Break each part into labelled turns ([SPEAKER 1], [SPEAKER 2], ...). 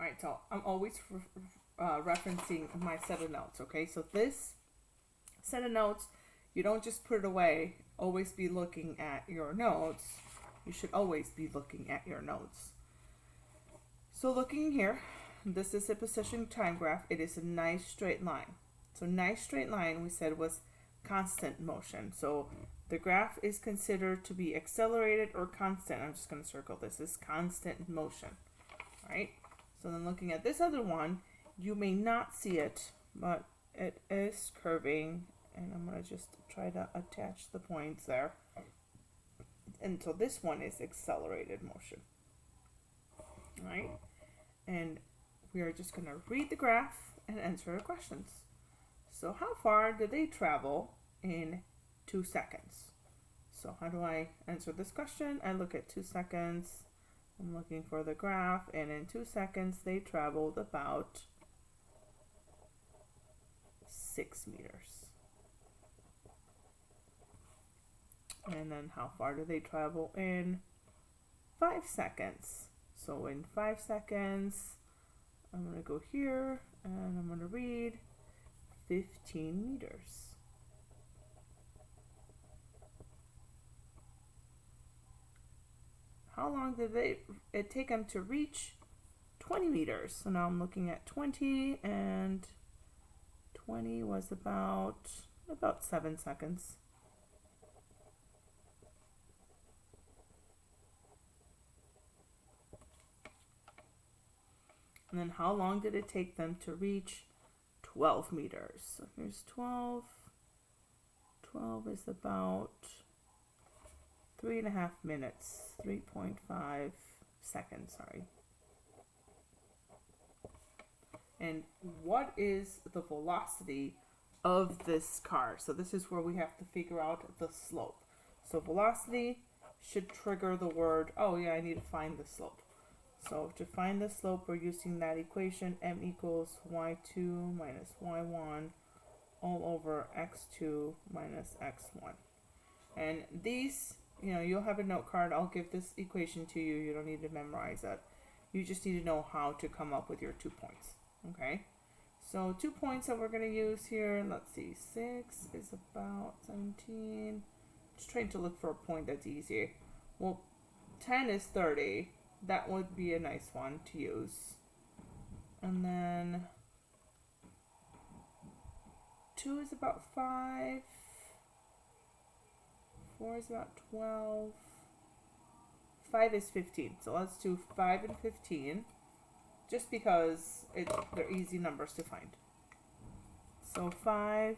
[SPEAKER 1] Alright, so I'm always referencing my set of notes, okay? So this set of notes, you don't just put it away, always be looking at your notes. You should always be looking at your notes. So looking here, this is a position time graph. It is a nice straight line. So nice straight line we said was constant motion. So the graph is considered to be accelerated or constant. I'm just going to circle this as constant motion. All right. So then looking at this other one, you may not see it, but it is curving. And I'm going to just try to attach the points there. And so this one is accelerated motion. All right. And we are just going to read the graph and answer the questions. So how far did they travel in 2 seconds? So how do I answer this question? I look at 2 seconds. I'm looking for the graph, and in 2 seconds they traveled about 6 meters. And then how far do they travel in 5 seconds? So in 5 seconds, I'm going to go here and I'm going to read 15 meters. How long did it take them to reach 20 meters? So now I'm looking at 20, and 20 was about 7 seconds. And then how long did it take them to reach 12 meters? So here's 12. 12 is about 3.5 minutes, 3.5 seconds, sorry. And what is the velocity of this car? So this is where we have to figure out the slope. So velocity should trigger the word, oh yeah, I need to find the slope. So to find the slope, we're using that equation, m equals y2 minus y1 all over x2 minus x1. And these, you'll have a note card. I'll give this equation to you. You don't need to memorize it. You just need to know how to come up with your 2 points. Okay? So 2 points that we're going to use here. Let's see. 6 is about 17. Just trying to look for a point that's easy. Well, 10 is 30. That would be a nice one to use. And then 2 is about 5. 4 is about 12. 5 is 15. So let's do 5 and 15. Just because they're easy numbers to find. So 5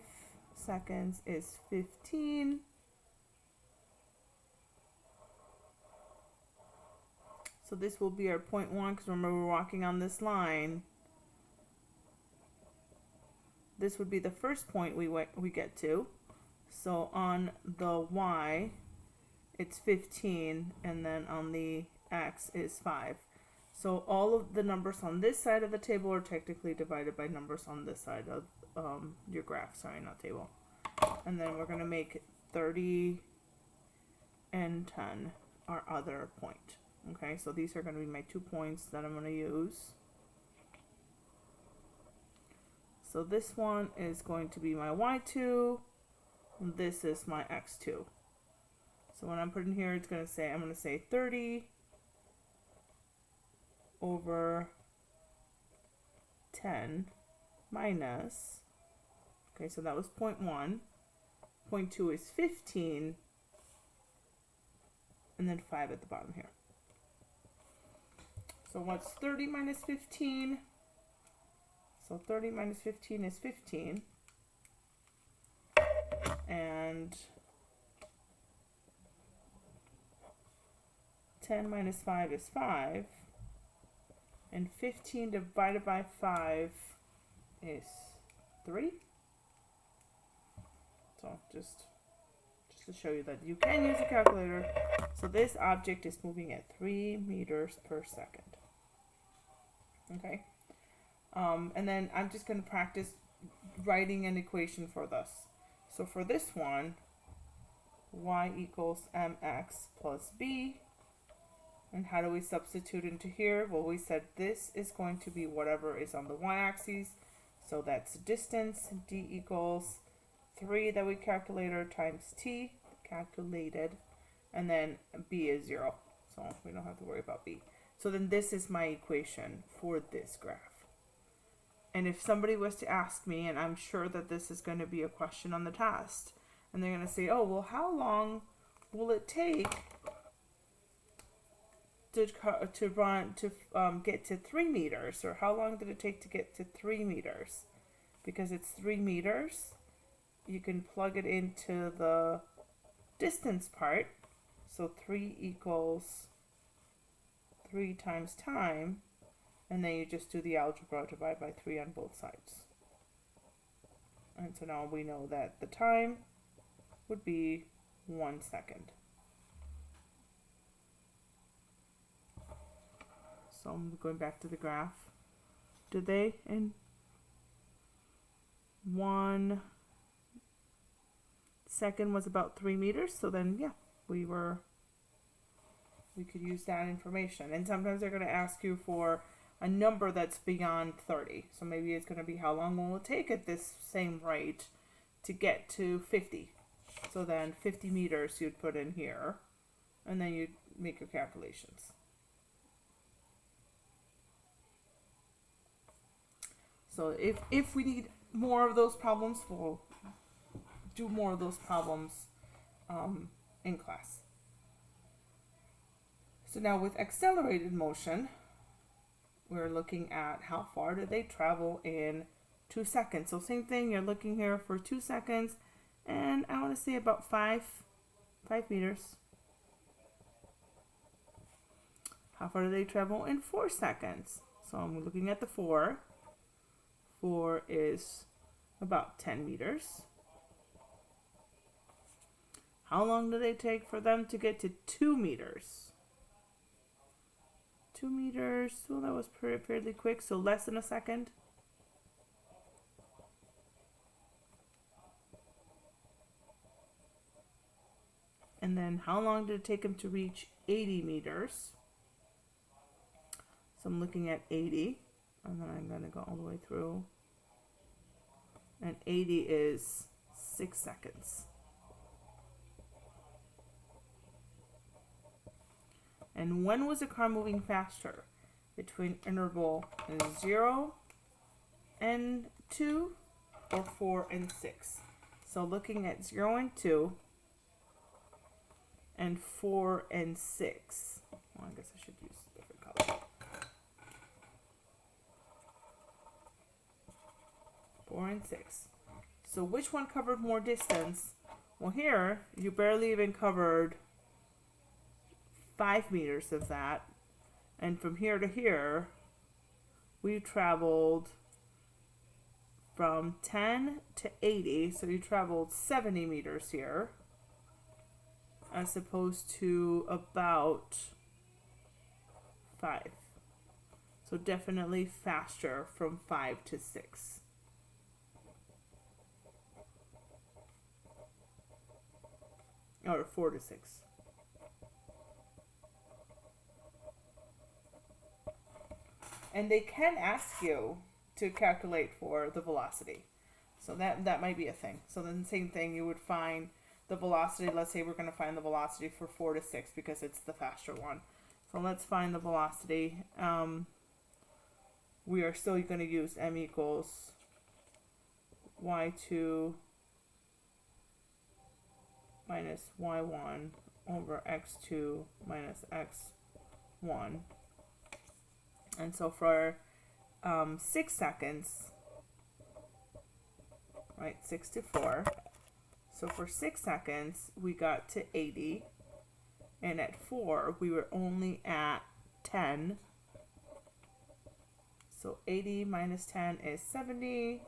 [SPEAKER 1] seconds is 15. So this will be our point 1, because remember we're walking on this line. This would be the first point we get to. So on the y, it's 15, and then on the x is 5. So all of the numbers on this side of the table are technically divided by numbers on this side of your graph. Sorry, not table. And then we're going to make 30 and 10 our other point. Okay, so these are going to be my 2 points that I'm going to use. So this one is going to be my y2. And this is my x2. So when I'm putting here, I'm going to say 30 over 10 minus, okay, so that was point 1. Point 2 is 15. And then 5 at the bottom here. So what's 30 minus 15? So 30 minus 15 is 15. And 10 minus 5 is 5. And 15 divided by 5 is 3. So just to show you that you can use a calculator. So this object is moving at 3 meters per second. Okay. And then I'm just going to practice writing an equation for this. So for this one, y equals mx plus b And how do we substitute into here? Well, we said this is going to be whatever is on the y-axis. So that's distance, d equals 3 that we calculated times t, calculated, and then b is 0. So we don't have to worry about b. So then this is my equation for this graph. And if somebody was to ask me, and I'm sure that this is going to be a question on the test, and they're going to say, oh, well, how long will it take to get to 3 meters, or how long did it take to get to 3 meters? Because it's 3 meters, you can plug it into the distance part. So 3 equals 3 times time, and then you just do the algebra, divide by 3 on both sides. And so now we know that the time would be 1 second. So I'm going back to the graph. Did they in 1 second was about 3 meters? So then, yeah, we could use that information. And sometimes they're going to ask you for a number that's beyond 30. So maybe it's going to be how long will it take at this same rate to get to 50. So then 50 meters you'd put in here, and then you'd make your calculations. So if we need more of those problems, we'll do more of those problems in class. So now with accelerated motion, we're looking at how far do they travel in 2 seconds. So same thing, you're looking here for 2 seconds, and I want to say about 5 meters. How far do they travel in 4 seconds? So I'm looking at the 4. 4 is about 10 meters. How long do they take for them to get to 2 meters? 2 meters, well, that was fairly quick, so less than a second. And then how long did it take them to reach 80 meters? So I'm looking at 80, and then I'm going to go all the way through. And 80 is 6 seconds. And when was the car moving faster? Between interval 0 and 2 or 4 and 6? So looking at 0 and 2 and 4 and 6. Well, I guess I should use a different color. 4 and 6. So which one covered more distance? Well, here you barely even covered 5 meters of that, and from here to here we traveled from 10 to 80, so you traveled 70 meters here as opposed to about 5. So definitely faster from 5 to 6. Or 4 to 6. And they can ask you to calculate for the velocity. So that might be a thing. So then same thing, you would find the velocity. Let's say we're going to find the velocity for 4 to 6 because it's the faster one. So let's find the velocity. We are still going to use m equals y2 minus y1 over x2 minus x1. And so for 6 seconds, right, 6 to 4. So for 6 seconds, we got to 80. And at 4, we were only at 10. So 80 minus 10 is 70.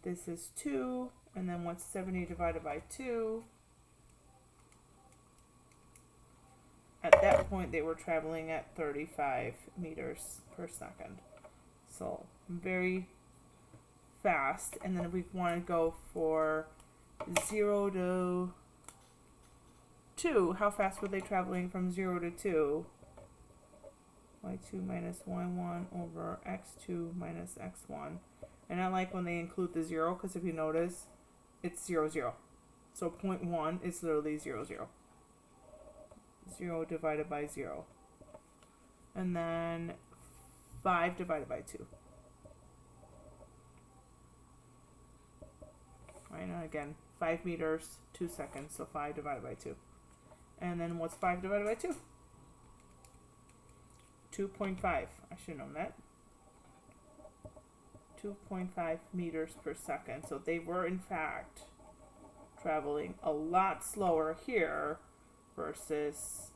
[SPEAKER 1] This is 2. And then what's 70 divided by 2? At that point, they were traveling at 35 meters per second. So very fast. And then if we want to go for 0 to 2, how fast were they traveling from 0 to 2? y2 minus y1 over x2 minus x1. And I like when they include the 0, because if you notice, it's 0, 0. So 0.1 is literally 0, 0. 0 divided by 0. And then 5 divided by 2. Right, and again, 5 meters, 2 seconds, so 5 divided by 2. And then what's 5 divided by 2? 2.5. I should have known that. 2.5 meters per second. So they were, in fact, traveling a lot slower here versus